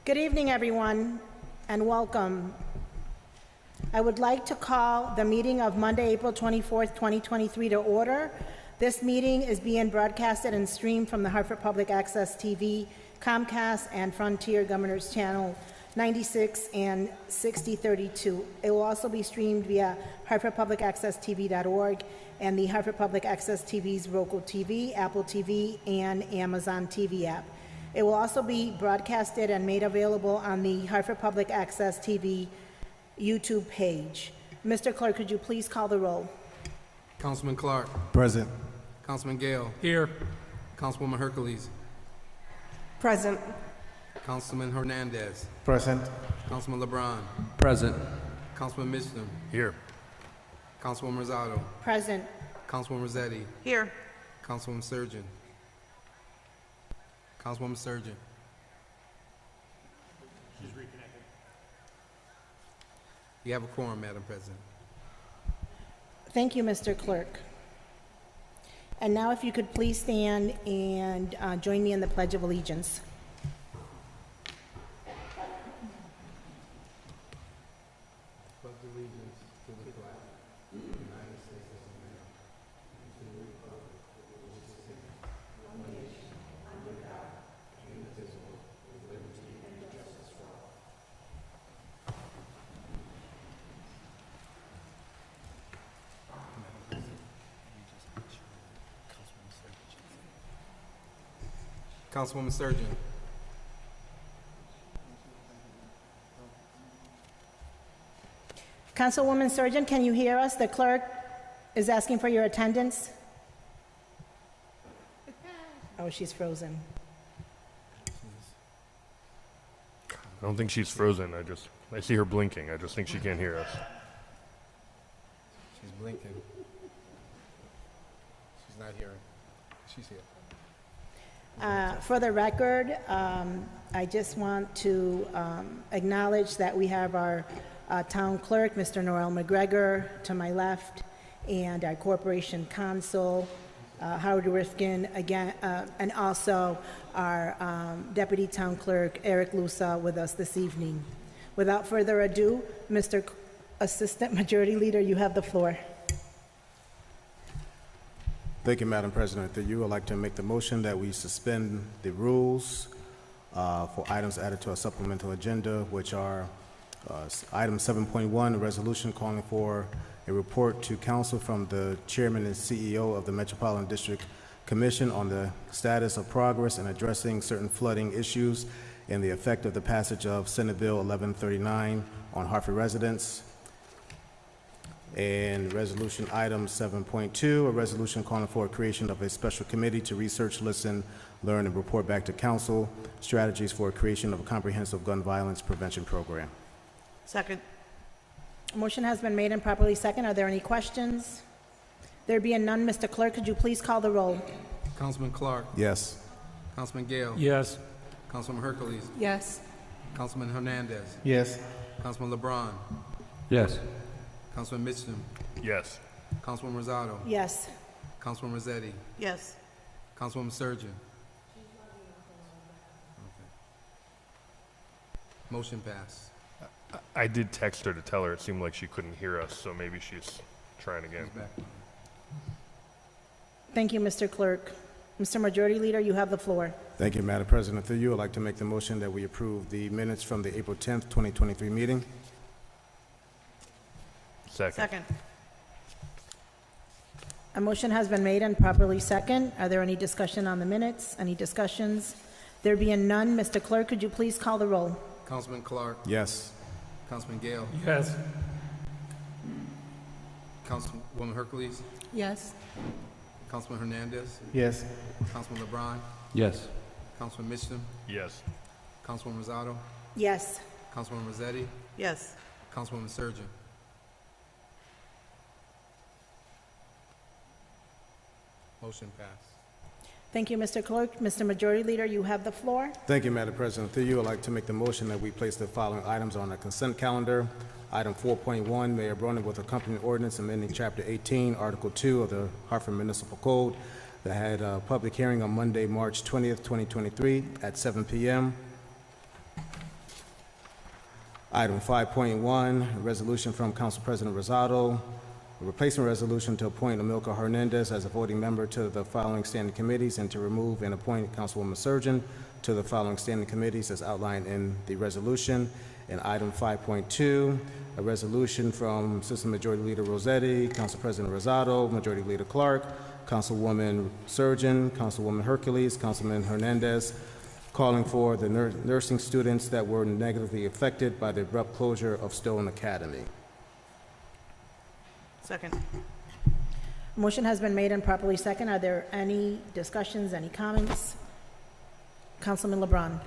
Good evening, everyone, and welcome. I would like to call the meeting of Monday, April 24th, 2023 to order. This meeting is being broadcasted and streamed from the Hartford Public Access TV, Comcast, and Frontier Governors Channel 96 and 6032. It will also be streamed via hartfordpublicaccesstv.org and the Hartford Public Access TV's Roku TV, Apple TV, and Amazon TV app. It will also be broadcasted and made available on the Hartford Public Access TV YouTube page. Mr. Clerk, could you please call the roll? Councilman Clark. Present. Councilman Gale. Here. Councilwoman Hercules. Present. Councilman Hernandez. Present. Councilman LeBron. Present. Councilman Mitchum. Here. Councilwoman Rosado. Present. Councilwoman Rossetti. Here. Councilwoman Surgeon. Councilwoman Surgeon. She's reconnected. You have a quorum, Madam President. Thank you, Mr. Clerk. And now if you could please stand and join me in the Pledge of Allegiance. Pledge allegiance to the flag of the United States of America, and to the republic for which it stands, one nation, under God, indivisible, with liberty and justice for all. Councilwoman Surgeon. Councilwoman Surgeon, can you hear us? The clerk is asking for your attendance. Oh, she's frozen. I don't think she's frozen. I see her blinking. I just think she can't hear us. She's blinking. She's not hearing. She's here. For the record, I just want to acknowledge that we have our town clerk, Mr. Noel McGregor, to my left, and our corporation counsel, Howard Rifkin, again, and also our deputy town clerk, Eric Lusa, with us this evening. Without further ado, Mr. Assistant Majority Leader, you have the floor. Thank you, Madam President. Through you, I'd like to make the motion that we suspend the rules for items added to our supplemental agenda, which are item 7.1, a resolution calling for a report to council from the chairman and CEO of the Metropolitan District Commission on the status of progress in addressing certain flooding issues and the effect of the passage of Senate Bill 1139 on Hartford residents. And resolution item 7.2, a resolution calling for a creation of a special committee to research, listen, learn, and report back to council strategies for a creation of a comprehensive gun violence prevention program. Second. A motion has been made and properly second. Are there any questions? There being none, Mr. Clerk, could you please call the roll? Councilman Clark. Yes. Councilman Gale. Yes. Councilwoman Hercules. Yes. Councilman Hernandez. Yes. Councilman LeBron. Yes. Councilman Mitchum. Yes. Councilwoman Rosado. Yes. Councilwoman Rossetti. Yes. Councilwoman Surgeon. Okay. Motion passed. I did text her to tell her it seemed like she couldn't hear us, so maybe she's trying again. She's back. Thank you, Mr. Clerk. Mr. Majority Leader, you have the floor. Thank you, Madam President. Through you, I'd like to make the motion that we approve the minutes from the April 10th, 2023 meeting. Second. A motion has been made and properly second. Are there any discussion on the minutes? Any discussions? There being none, Mr. Clerk, could you please call the roll? Councilman Clark. Yes. Councilman Gale. Yes. Councilwoman Hercules. Yes. Councilman Hernandez. Yes. Councilman LeBron. Yes. Councilman Mitchum. Yes. Councilwoman Rosado. Yes. Councilwoman Rossetti. Yes. Councilwoman Surgeon. Motion passed. Thank you, Mr. Clerk. Mr. Majority Leader, you have the floor. Thank you, Madam President. Through you, I'd like to make the motion that we place the following items on the consent calendar. Item 4.1, Mayor BRONIN with accompanying ordinance amending Chapter 18, Article 2 of the Hartford Municipal Code that had a public hearing on Monday, March 20th, 2023 at 7 p.m. Item 5.1, a resolution from Council President Rosado, a replacement resolution to appoint Amilcar Hernandez as a voting member to the following standing committees and to remove and appoint Councilwoman Surgeon to the following standing committees as outlined in the resolution. And item 5.2, a resolution from System Majority Leader Rossetti, Council President Rosado, Majority Leader Clark, Councilwoman Surgeon, Councilwoman Hercules, Councilman Hernandez, calling for the nursing students that were negatively affected by the abrupt closure of Stone Academy. Second. Motion has been made and properly second. Are there any discussions, any comments? Councilman LeBron.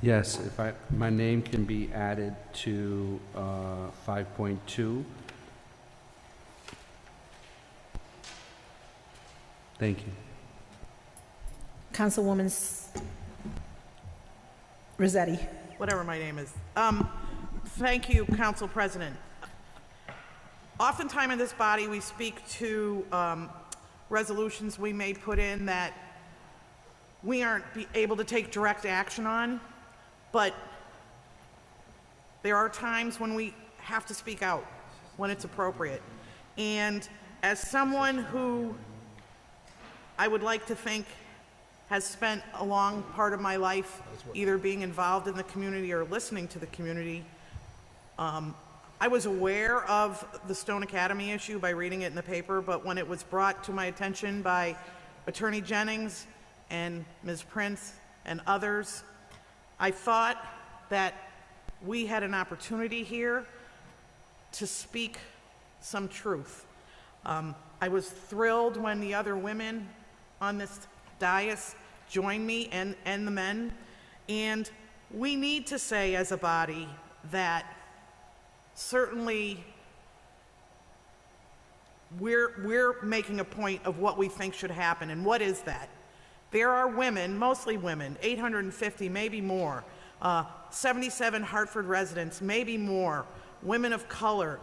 Yes, if my name can be added to 5.2. Thank you. Councilwoman Rossetti. Whatever my name is. Thank you, Council President. Oftentimes in this body, we speak to resolutions we may put in that we aren't able to take direct action on, but there are times when we have to speak out when it's appropriate. And as someone who I would like to think has spent a long part of my life either being involved in the community or listening to the community, I was aware of the Stone Academy issue by reading it in the paper, but when it was brought to my attention by Attorney Jennings and Ms. Prince and others, I thought that we had an opportunity here to speak some truth. I was thrilled when the other women on this dais joined me and the men, and we need to say as a body that certainly we're making a point of what we think should happen. And what is that? There are women, mostly women, 850, maybe more, 77 Hartford residents, maybe more, women of color,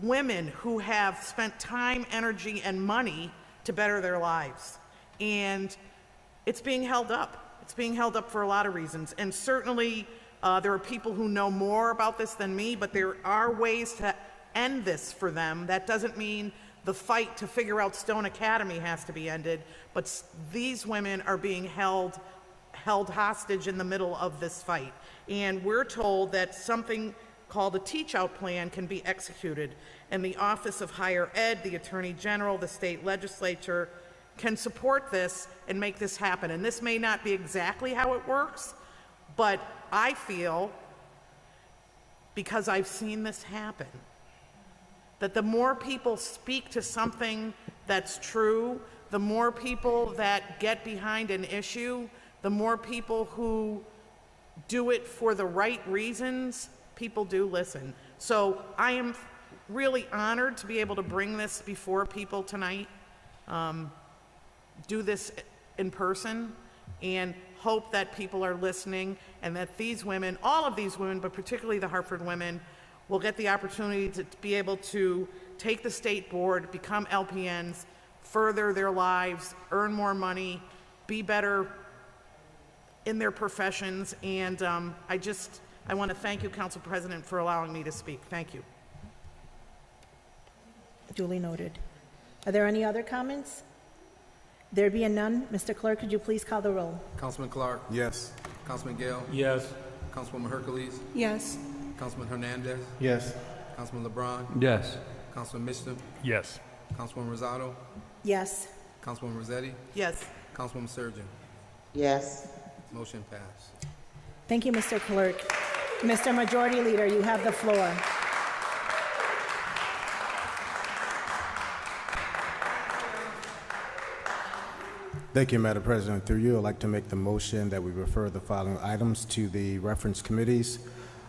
women who have spent time, energy, and money to better their lives. And it's being held up. It's being held up for a lot of reasons. And certainly, there are people who know more about this than me, but there are ways to end this for them. That doesn't mean the fight to figure out Stone Academy has to be ended, but these women are being held hostage in the middle of this fight. And we're told that something called a teach-out plan can be executed, and the Office of Higher Ed, the Attorney General, the state legislature can support this and make this happen. And this may not be exactly how it works, but I feel, because I've seen this happen, that the more people speak to something that's true, the more people that get behind an issue, the more people who do it for the right reasons, people do listen. So I am really honored to be able to bring this before people tonight, do this in person, and hope that people are listening and that these women, all of these women, but particularly the Hartford women, will get the opportunity to be able to take the state board, become LPNs, further their lives, earn more money, be better in their professions. And I want to thank you, Council President, for allowing me to speak. Thank you. Duly noted. Are there any other comments? There being none, Mr. Clerk, could you please call the roll? Councilman Clark. Yes. Councilman Gale. Yes. Councilwoman Hercules. Yes. Councilman Hernandez. Yes. Councilman LeBron. Yes. Councilman Mitchell. Yes. Councilwoman Rosado. Yes. Councilwoman Rossetti. Yes. Councilwoman Surgeon. yes, Motion passed. Thank you, Mr. Clerk. Mr. Majority Leader, you have the floor. Thank you, Madam President. Through you, I'd like to make the motion that we refer the following items to the reference committees.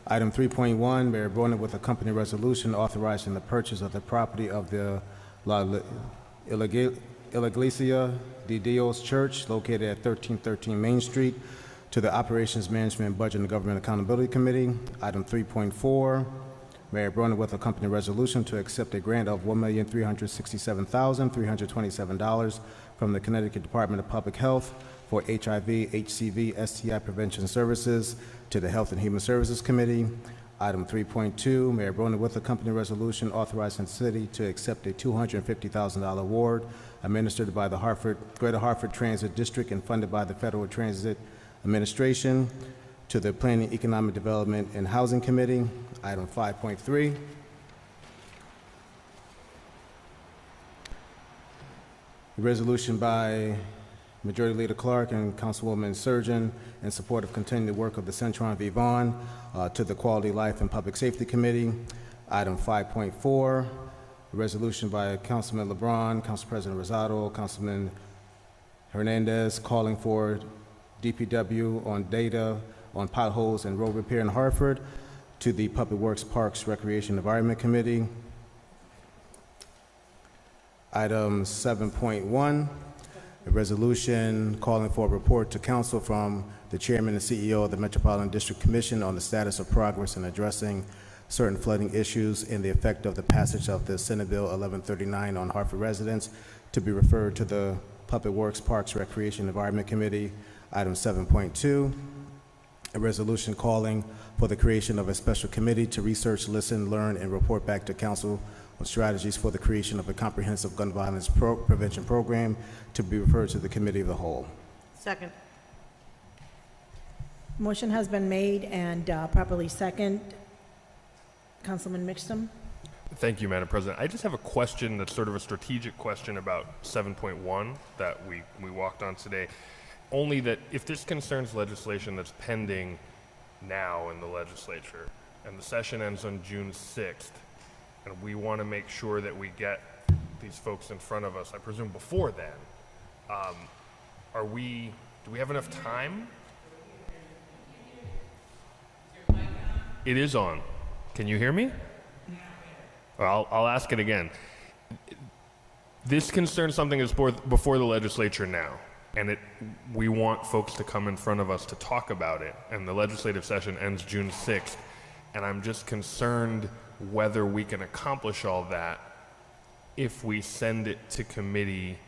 Item 3.1, Mayor BRONIN with accompanying resolution authorizing the purchase of the property of the Iglesia De Dios Church located at 1313 Main Street to the Operations Management, Budget, and Government Accountability Committee. Item 3.4, Mayor BRONIN with accompanying resolution to accept a grant of $1,367,327 from the Connecticut Department of Public Health for HIV, HCV, STI Prevention Services to the Health and Human Services Committee. Item 3.2, Mayor BRONIN with a company resolution authorizing the city to accept a $250,000 award administered by the Greater Hartford Transit District and funded by the Federal Transit Administration to the Planning, Economic Development, and Housing Committee. Item 5.3, a resolution by Majority Leader Clark and Councilwoman Surgeon in support of continuing the work of the Centron Vivon to the Quality Life and Public Safety Committee. Item 5.4, a resolution by Councilman LeBron, Council President Rosado, Councilman Hernandez calling for DPW on data on potholes and road repair in Hartford to the Public Works, Parks, Recreation, Environment Committee. Item 7.1, a resolution calling for a report to council from the chairman and CEO of the Metropolitan District Commission on the status of progress in addressing certain flooding issues and the effect of the passage of the Senate Bill 1139 on Hartford residents, to be referred to the Public Works, Parks, Recreation, Environment Committee. Item 7.2, a resolution calling for the creation of a special committee to research, listen, learn, and report back to council on strategies for the creation of a comprehensive gun violence prevention program, to be referred to the Committee of the Whole. Second. Motion has been made and properly second. Councilman Mitchum? Thank you, Madam President. I just have a question that's sort of a strategic question about 7.1 that we walked on today. Only that if this concerns legislation that's pending now in the legislature, and the session ends on June 6th, and we want to make sure that we get these folks in front of us, I presume before then, do we have enough time? It is on. Can you hear me? Well, I'll ask it again. This concerns something that's before the legislature now, and we want folks to come in front of us to talk about it, and the legislative session ends June 6th, and I'm just concerned whether we can accomplish all that if we send it to committee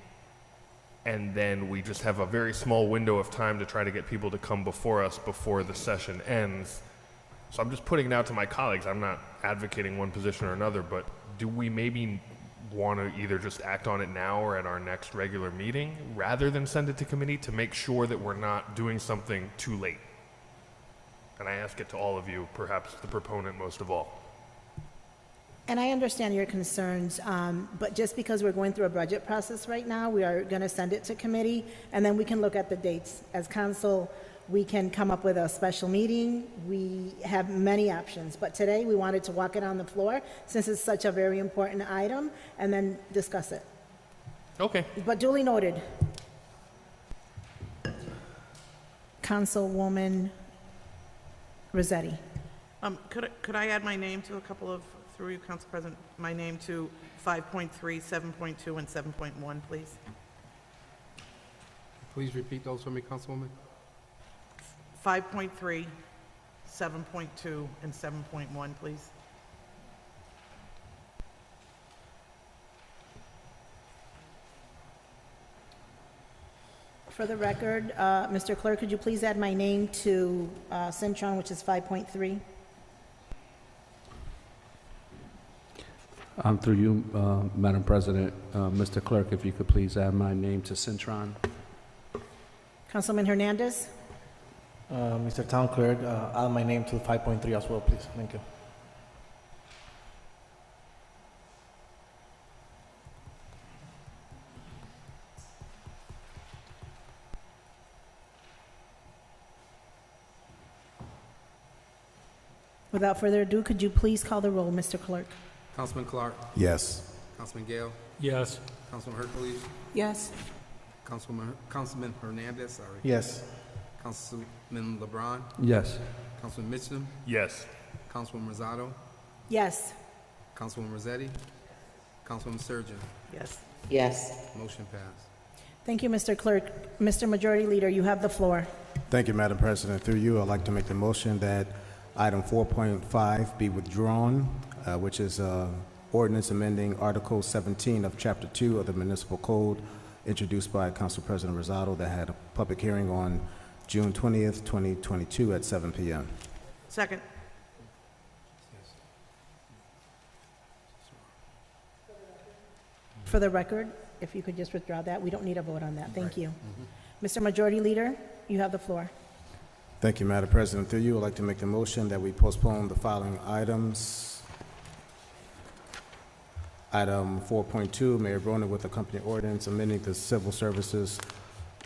and then we just have a very small window of time to try to get people to come before us before the session ends. So I'm just putting it out to my colleagues. I'm not advocating one position or another, but do we maybe want to either just act on it now or at our next regular meeting rather than send it to committee to make sure that we're not doing something too late? And I ask it to all of you, perhaps the proponent most of all. And I understand your concerns, but just because we're going through a budget process right now, we are going to send it to committee, and then we can look at the dates. As council, we can come up with a special meeting. We have many options, but today we wanted to walk it on the floor since it's such a very important item, and then discuss it. Okay. But duly noted. Councilwoman Rossetti. Could I add my name to a couple of, through you, Council President, my name to 5.3, 7.2, and 7.1, please? Please repeat those for me, Councilwoman. 5.3, 7.2, and 7.1, please. For the record, Mr. Clerk, could you please add my name to Centron, which is 5.3? Through you, Madam President, Mr. Clerk, if you could please add my name to Centron. Councilman Hernandez? Mr. Town Clerk, add my name to 5.3 as well, please. Thank you. Without further ado, could you please call the roll, Mr. Clerk? Councilman Clark, Yes. Councilman Gale, Yes. Councilman Hercules, Yes. Councilman Hernandez, sorry. Yes. Councilman LeBron, Yes. Councilman Mitchum, Yes. Councilwoman Rosado, Yes. Councilwoman Rossetti, Councilwoman Surgeon. Yes. yes, Motion passed. Thank you, Mr. Clerk. Mr. Majority Leader, you have the floor. Thank you, Madam President. Through you, I'd like to make the motion that item 4.5 be withdrawn, which is ordinance amending Article 17 of Chapter 2 of the Municipal Code, introduced by Council President Rosado, that had a public hearing on June 20th, 2022 at 7 p.m. Second. For the record, if you could just withdraw that, we don't need a vote on that. Thank you. Mr. Majority Leader, you have the floor. Thank you, Madam President. Through you, I'd like to make the motion that we postpone the following items. Item 4.2, Mayor BRONIN with accompanying ordinance amending the Civil Services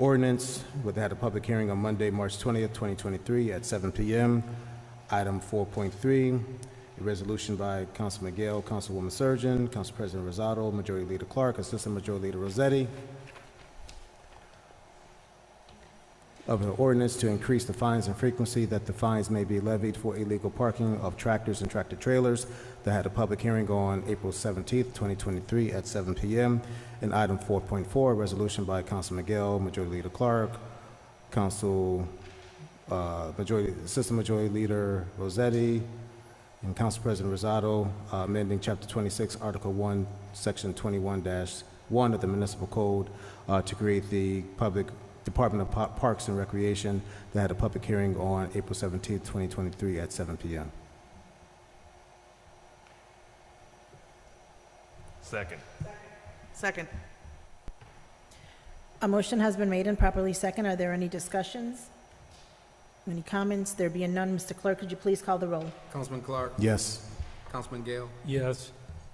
Ordinance, would have a public hearing on Monday, March 20th, 2023 at 7 p.m. Item 4.3, a resolution by Councilman Gale, Councilwoman Surgeon, Council President Rosado, Majority Leader Clark, Assistant Majority Leader Rossetti, of an ordinance to increase the fines and frequency that the fines may be levied for illegal parking of tractors and tractor trailers, that had a public hearing on April 17th, 2023 at 7 p.m. And item 4.4, a resolution by Councilman Gale, Majority Leader Clark, Assistant Majority Leader Rossetti, and Council President Rosado, amending Chapter 26, Article 1, Section 21-1 of the Municipal Code to create the Public Department of Parks and Recreation, that had a public hearing on April 17, 2023 at 7 p.m. Second. Second. A motion has been made and properly second. Are there any discussions? Any comments? There being none, Mr. Clerk, could you please call the roll? Councilman Clark. Yes. Councilman Gale. Yes.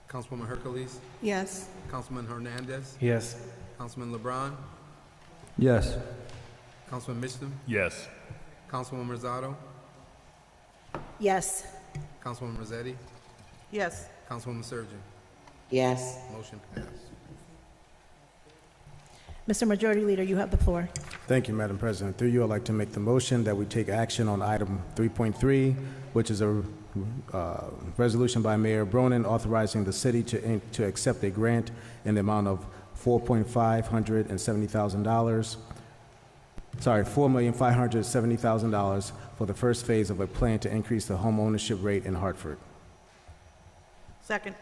Councilwoman Hercules. Yes. Councilman Hernandez. Yes. Councilman LeBron. Yes. Councilman Mitchum. Yes. Councilwoman Rosado. Yes. Councilwoman Rossetti. Yes. Councilwoman Surgeon. yes, Motion passed. Mr. Majority Leader, you have the floor. Thank you, Madam President. Through you, I'd like to make the motion that we take action on item 3.3, which is a resolution by Mayor BRONIN authorizing the city to accept a grant in the amount of $4,570,000 for the first phase of a plan to increase the home ownership rate in Hartford. Second.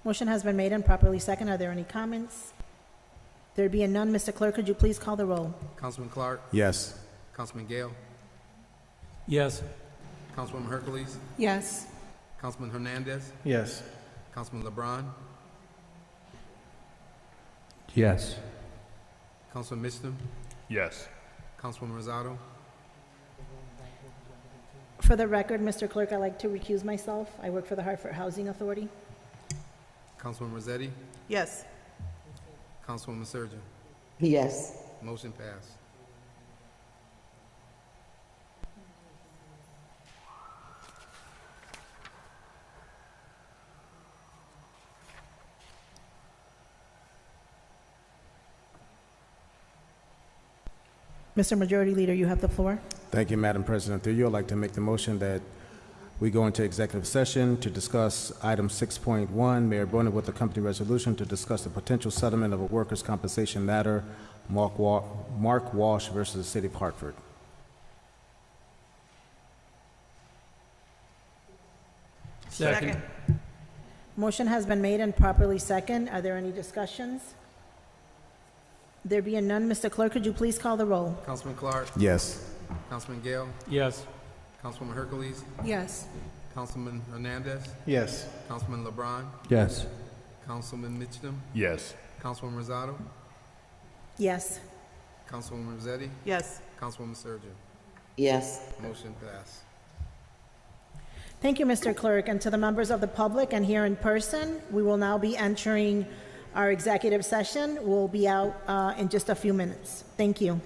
Motion has been made and properly second. Are there any comments? There being none, Mr. Clerk, could you please call the roll? Councilman Clark. Yes. Councilman Gale. Yes. Councilwoman Hercules. Yes. Councilman Hernandez. Yes. Councilman LeBron. Yes. Councilman Mitchum. Yes. Councilwoman Rosado. For the record, Mr. Clerk, I'd like to recuse myself. I work for the Hartford Housing Authority. Councilwoman Rossetti. Yes. Councilwoman Surgeon. yes, Motion passed. Mr. Majority Leader, you have the floor. Thank you, Madam President. Through you, I'd like to make the motion that we go into executive session to discuss item 6.1, Mayor BRONIN with the company resolution to discuss the potential settlement of a workers' compensation matter, Mark Walsh versus the City of Hartford. Second. Motion has been made and properly second. Are there any discussions? There being none, Mr. Clerk, could you please call the roll? Councilman Clark. Yes. Councilman Gale. Yes. Councilwoman Hercules. Yes. Councilman Hernandez. Yes. Councilman LeBron. Yes. Councilman Mitchum. Yes. Councilwoman Rosado. Yes. Councilwoman Rossetti. Yes. Councilwoman Surgeon. yes. Motion passed. Thank you, Mr. Clerk. And to the members of the public and here in person, we will now be entering our executive session. We'll be out in just a few minutes. Thank you.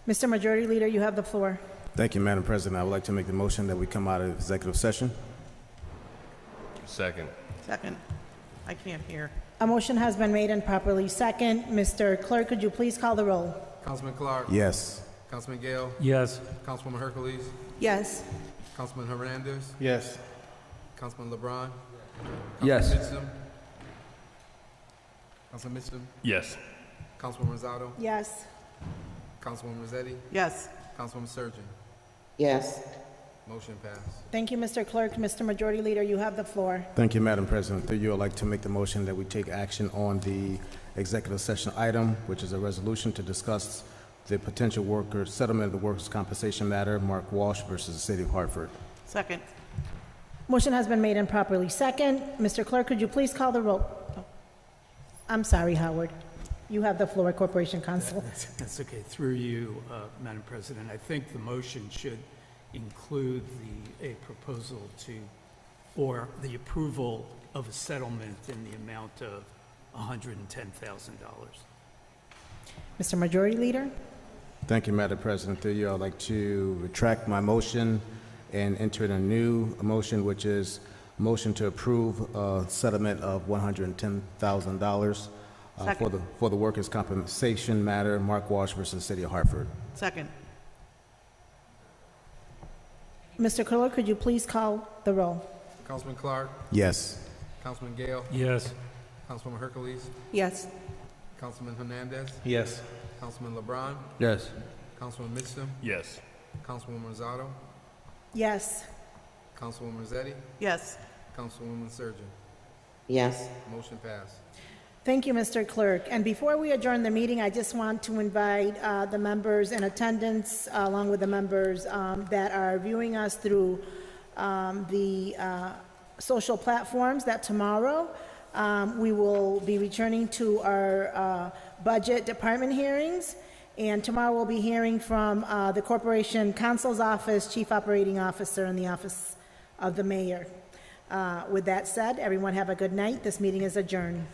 Mr. Majority Leader, you have the floor. Thank you, Madam President. I would like to make the motion that we come out of executive session. Second. Second. I can't hear. A motion has been made and properly second. Mr. Clerk, could you please call the roll? Councilman Clark. Yes. Councilman Gale. Yes. Councilwoman Hercules. Yes. Councilman Hernandez. Yes. Councilman LeBron. Yes. Councilman Mitchum. Yes. Councilwoman Rosado. Yes. Councilwoman Rossetti. Yes. Councilwoman Surgeon. Yes. Motion passed. Thank you, Mr. Clerk. Mr. Majority Leader, you have the floor. Thank you, Madam President. Through you, I'd like to make the motion that we take action on the executive session item, which is a resolution to discuss the potential worker settlement of the workers' compensation matter, Mark Walsh versus the City of Hartford. Second. Motion has been made and properly second. Mr. Clerk, could you please call the roll? Oh, I'm sorry, Howard. You have the floor, Corporation Counsel. That's okay. Through you, Madam President, I think the motion should include a proposal for the approval of a settlement in the amount of $110,000. Mr. Majority Leader? Thank you, Madam President. Through you, I'd like to retract my motion and enter in a new motion, which is motion to approve a settlement of $110,000 for the workers' compensation matter, Mark Walsh versus the City of Hartford. Second. Mr. Clerk, could you please call the roll? Councilman Clark. Yes. Councilman Gale. Yes. Councilwoman Hercules. Yes. Councilman Hernandez. Yes. Councilman LeBron. Yes. Councilman Mitchum. Yes. Councilwoman Rosado. Yes. Councilwoman Rossetti. Yes. Councilwoman Surgeon. Yes. Motion passed. Thank you, Mr. Clerk. And before we adjourn the meeting, I just want to invite the members in attendance, along with the members that are viewing us through the social platforms, that tomorrow we will be returning to our budget department hearings. And tomorrow we'll be hearing from the Corporation Counsel's Office, Chief Operating Officer, and the Office of the Mayor. With that said, everyone have a good night. This meeting is adjourned.